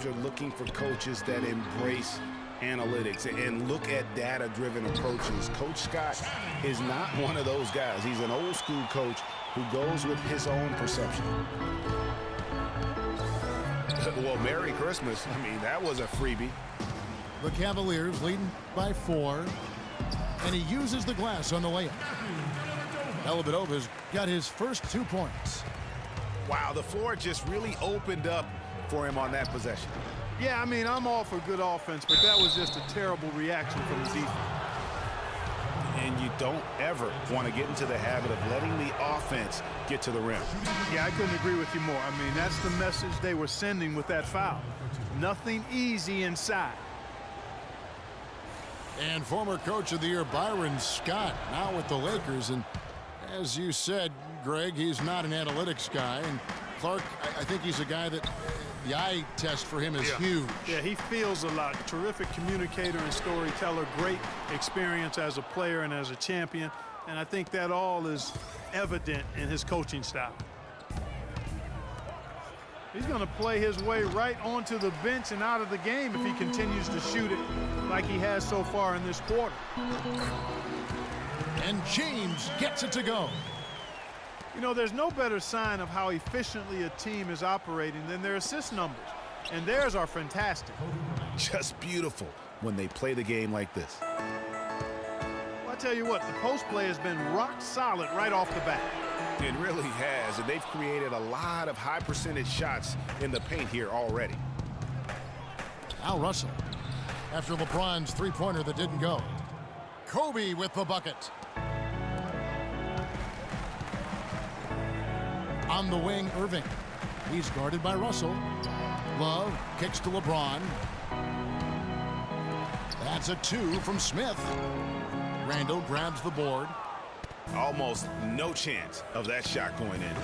Are looking for coaches that embrace analytics and look at data-driven approaches. Coach Scott is not one of those guys. He's an old-school coach who goes with his own perception. Well, Merry Christmas. I mean, that was a freebie. The Cavaliers leading by 4, and he uses the glass on the layup. Dellavedova's got his first 2 points. Wow, the floor just really opened up for him on that possession. Yeah, I mean, I'm all for good offense, but that was just a terrible reaction from the defense. And you don't ever want to get into the habit of letting the offense get to the rim. Yeah, I couldn't agree with you more. I mean, that's the message they were sending with that foul. Nothing easy inside. And former coach of the year Byron Scott now with the Lakers. And as you said, Greg, he's not an analytics guy. And Clark, I think he's a guy that the eye test for him is huge. Yeah, he feels a lot. Terrific communicator and storyteller. Great experience as a player and as a champion. And I think that all is evident in his coaching style. He's going to play his way right onto the bench and out of the game if he continues to shoot it like he has so far in this quarter. And James gets it to go. You know, there's no better sign of how efficiently a team is operating than their assist numbers. And theirs are fantastic. Just beautiful when they play the game like this. Well, I tell you what, the post play has been rock solid right off the bat. It really has, and they've created a lot of high percentage shots in the paint here already. Al Russell, after LeBron's three-pointer that didn't go. Kobe with the bucket. On the wing, Irving. He's guarded by Russell. Love kicks to LeBron. That's a 2 from Smith. Randall grabs the board. Almost no chance of that shot going in.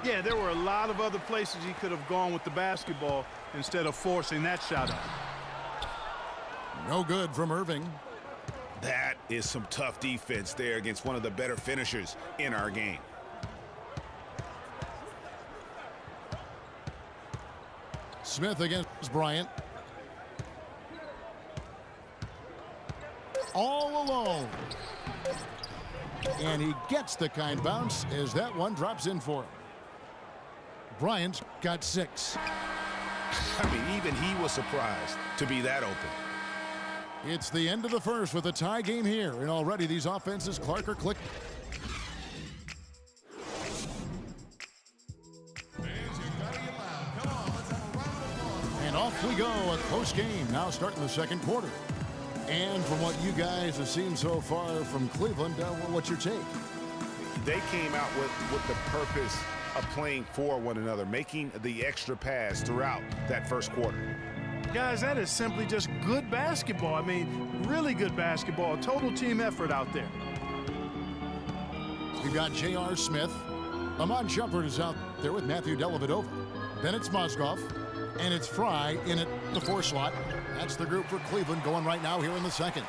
Yeah, there were a lot of other places he could have gone with the basketball instead of forcing that shot up. No good from Irving. That is some tough defense there against one of the better finishers in our game. Smith against Bryant. All alone. And he gets the kind bounce as that one drops in for him. Bryant's got 6. I mean, even he was surprised to be that open. It's the end of the first with a tie game here. And already these offenses, Clark, are clicking. And off we go, a close game. Now starting the second quarter. And from what you guys have seen so far from Cleveland, what's your take? They came out with the purpose of playing for one another, making the extra pass throughout that first quarter. Guys, that is simply just good basketball. I mean, really good basketball. A total team effort out there. We've got J.R. Smith. Amon Shumpert is out there with Matthew Dellavedova. Then it's Mozgov. And it's Fry in at the 4 slot. That's the group for Cleveland going right now here in the second.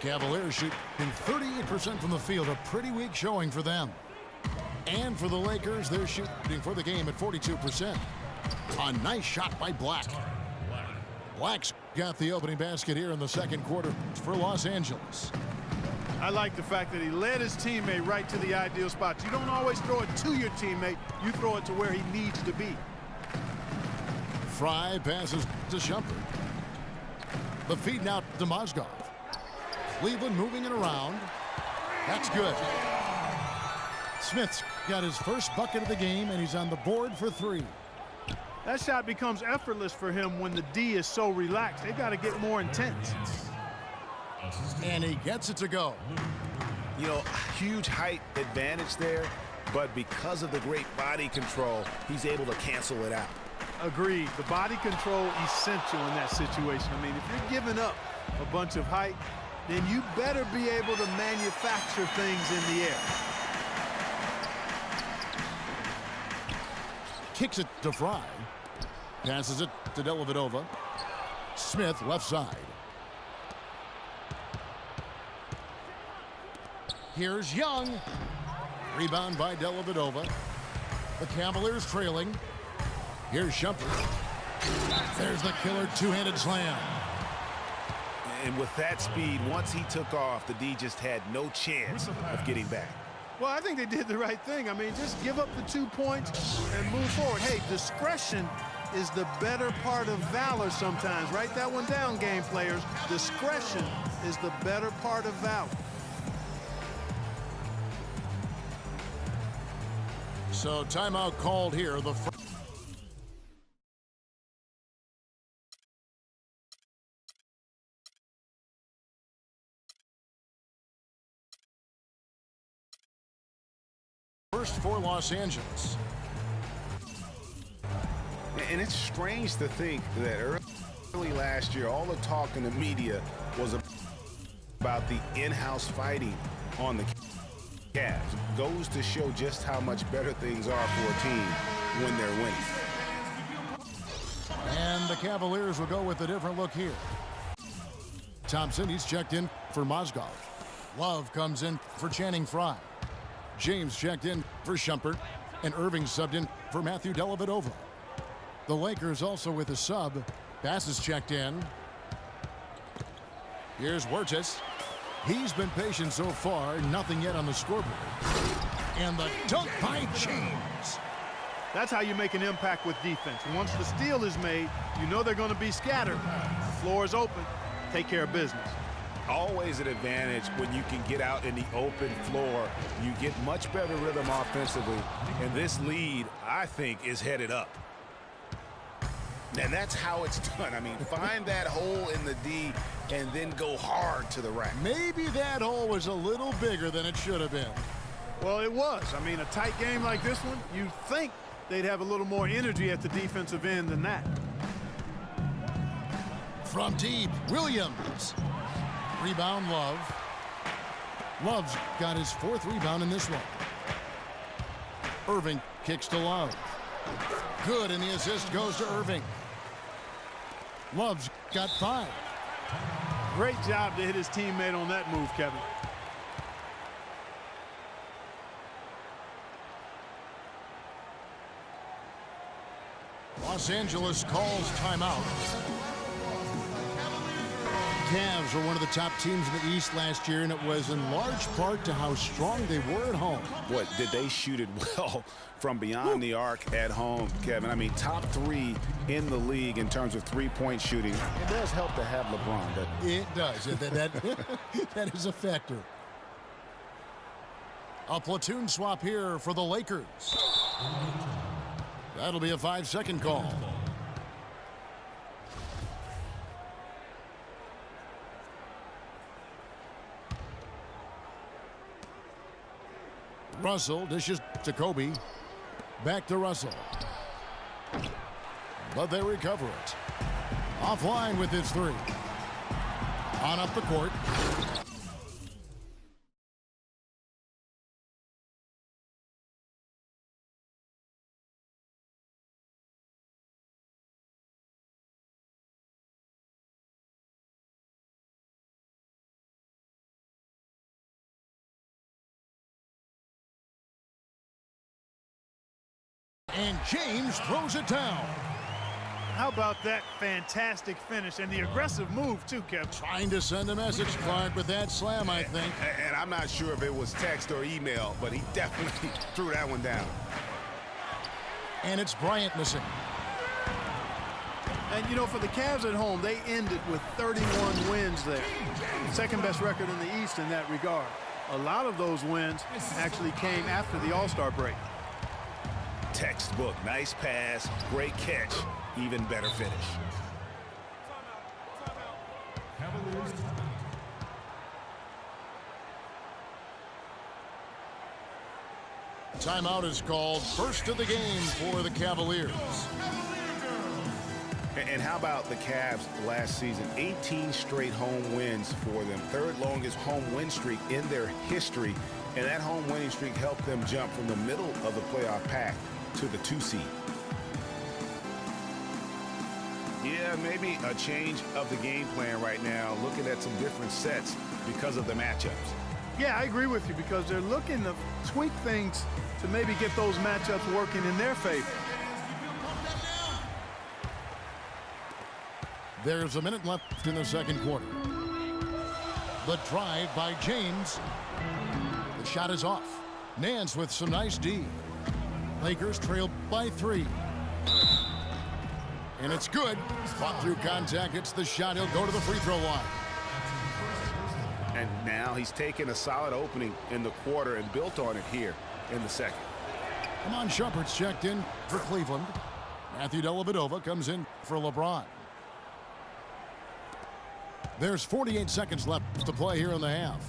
Cavaliers shooting 38% from the field. A pretty weak showing for them. And for the Lakers, they're shooting for the game at 42%. A nice shot by Black. Black's got the opening basket here in the second quarter for Los Angeles. I like the fact that he led his teammate right to the ideal spot. You don't always throw it to your teammate. You throw it to where he needs to be. Fry passes to Shumpert. The feed now to Mozgov. Cleveland moving it around. That's good. Smith's got his first bucket of the game, and he's on the board for 3. That shot becomes effortless for him when the D is so relaxed. They've got to get more intense. And he gets it to go. You know, huge height advantage there, but because of the great body control, he's able to cancel it out. Agreed. The body control essential in that situation. I mean, if you're giving up a bunch of height, then you better be able to manufacture things in the air. Kicks it to Fry. Passes it to Dellavedova. Smith left side. Here's Young. Rebound by Dellavedova. The Cavaliers trailing. Here's Shumpert. There's the killer two-handed slam. And with that speed, once he took off, the D just had no chance of getting back. Well, I think they did the right thing. I mean, just give up the 2 points and move forward. Hey, discretion is the better part of valor sometimes. Write that one down, game players. Discretion is the better part of valor. So timeout called here. The first for Los Angeles. And it's strange to think that early last year, all the talk in the media was about the in-house fighting on the Cavs. Goes to show just how much better things are for a team when they're winning. And the Cavaliers will go with a different look here. Thompson, he's checked in for Mozgov. Love comes in for Channing Frye. James checked in for Shumpert. And Irving subbed in for Matthew Dellavedova. The Lakers also with a sub. Bass is checked in. Here's Huertas. He's been patient so far. Nothing yet on the scoreboard. And the dunk by James. That's how you make an impact with defense. Once the steal is made, you know they're going to be scattered. The floor is open. Take care of business. Always an advantage when you can get out in the open floor. You get much better rhythm offensively. And this lead, I think, is headed up. And that's how it's done. I mean, find that hole in the D and then go hard to the rack. Maybe that hole was a little bigger than it should have been. Well, it was. I mean, a tight game like this one, you'd think they'd have a little more energy at the defensive end than that. From deep, Williams. Rebound, Love. Love's got his 4th rebound in this one. Irving kicks to Love. Good, and the assist goes to Irving. Love's got 5. Great job to hit his teammate on that move, Kevin. Los Angeles calls timeout. Cavs were one of the top teams in the East last year, and it was in large part to how strong they were at home. What, did they shoot it well from beyond the arc at home, Kevin? I mean, top 3 in the league in terms of three-point shooting. It does help to have LeBron, doesn't it? It does. That is a factor. A platoon swap here for the Lakers. That'll be a 5-second call. Russell dishes to Kobe. Back to Russell. But they recover it. Offline with his 3. On up the court. And James throws it down. How about that fantastic finish and the aggressive move, too, Kevin? Trying to send a message, Clark, with that slam, I think. And I'm not sure if it was text or email, but he definitely threw that one down. And it's Bryant missing. And, you know, for the Cavs at home, they ended with 31 wins there. Second best record in the East in that regard. A lot of those wins actually came after the All-Star break. Textbook, nice pass, great catch, even better finish. Timeout is called. First of the game for the Cavaliers. And how about the Cavs last season? 18 straight home wins for them. 3rd longest home win streak in their history. And that home winning streak helped them jump from the middle of the playoff pack to the 2 seed. Yeah, maybe a change of the game plan right now, looking at some different sets because of the matchups. Yeah, I agree with you because they're looking to tweak things to maybe get those matchups working in their favor. There's a minute left in the second quarter. The drive by James. The shot is off. Nance with some nice D. Lakers trail by 3. And it's good. Fought through contact. It's the shot. He'll go to the free throw line. And now he's taken a solid opening in the quarter and built on it here in the second. Iman Shumpert's checked in for Cleveland. Matthew Dellavedova comes in for LeBron. There's 48 seconds left to play here in the half.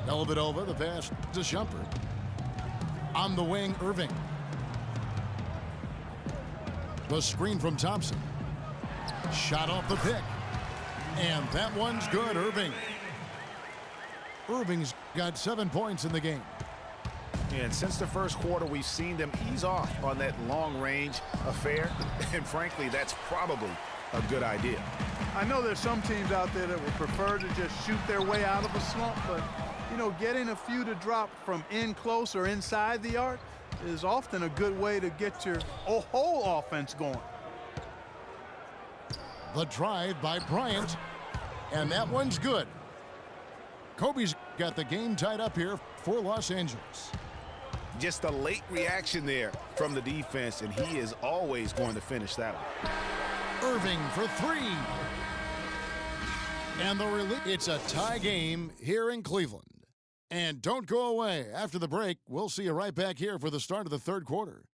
Dellavedova, the pass to Shumpert. On the wing, Irving. The screen from Thompson. Shot off the pick. And that one's good, Irving. Irving's got 7 points in the game. And since the first quarter, we've seen them ease off on that long-range affair. And frankly, that's probably a good idea. I know there's some teams out there that would prefer to just shoot their way out of a slump, but, you know, getting a few to drop from in close or inside the arc is often a good way to get your whole offense going. The drive by Bryant, and that one's good. Kobe's got the game tied up here for Los Angeles. Just a late reaction there from the defense, and he is always going to finish that one. Irving for 3. And the release. It's a tie game here in Cleveland. And don't go away. After the break, we'll see you right back here for the start of the third quarter.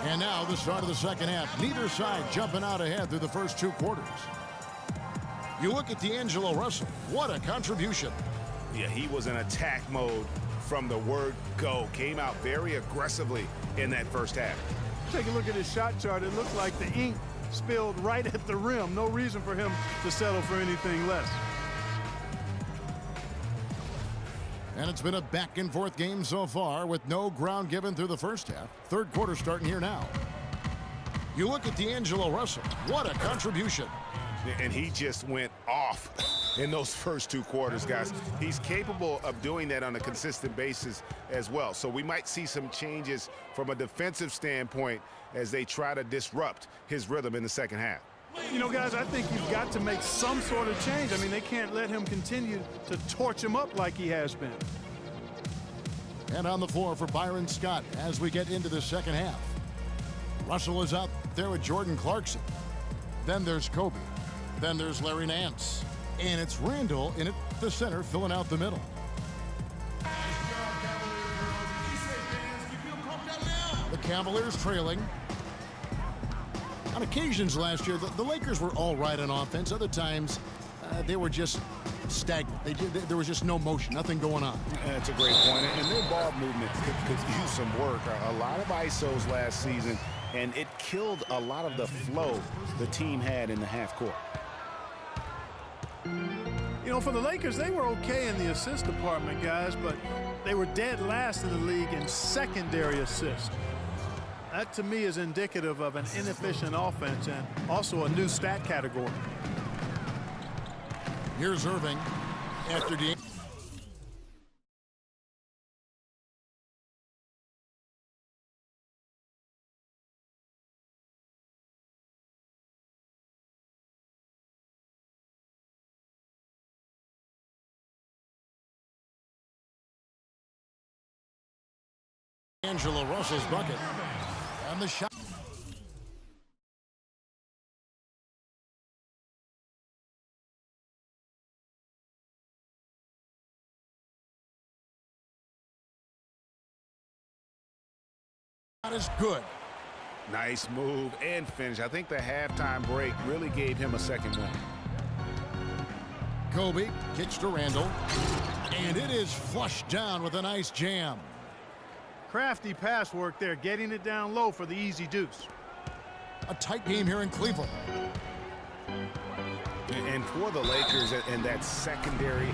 And now the start of the second half. Neither side jumping out ahead through the first 2 quarters. You look at D'Angelo Russell. What a contribution. Yeah, he was in attack mode from the word go. Came out very aggressively in that first half. Take a look at his shot chart. It looks like the ink spilled right at the rim. No reason for him to settle for anything less. And it's been a back-and-forth game so far with no ground given through the first half. Third quarter starting here now. You look at D'Angelo Russell. What a contribution. And he just went off in those first 2 quarters, guys. He's capable of doing that on a consistent basis as well. So we might see some changes from a defensive standpoint as they try to disrupt his rhythm in the second half. You know, guys, I think you've got to make some sort of change. I mean, they can't let him continue to torch him up like he has been. And on the floor for Byron Scott as we get into the second half. Russell is out there with Jordan Clarkson. Then there's Kobe. Then there's Larry Nance. And it's Randall in at the center filling out the middle. The Cavaliers trailing. On occasions last year, the Lakers were all right on offense. Other times, they were just stagnant. There was just no motion, nothing going on. That's a great point. And their ball movement could use some work. A lot of ISOs last season, and it killed a lot of the flow the team had in the half court. You know, for the Lakers, they were okay in the assist department, guys, but they were dead last in the league in secondary assists. That, to me, is indicative of an inefficient offense and also a new stat category. Here's Irving after the... D'Angelo Russell's bucket. And the shot. That is good. Nice move and finish. I think the halftime break really gave him a second win. Kobe kicks to Randall. And it is flushed down with a nice jam. Crafty pass work there, getting it down low for the easy deuce. A tight game here in Cleveland. And for the Lakers and that secondary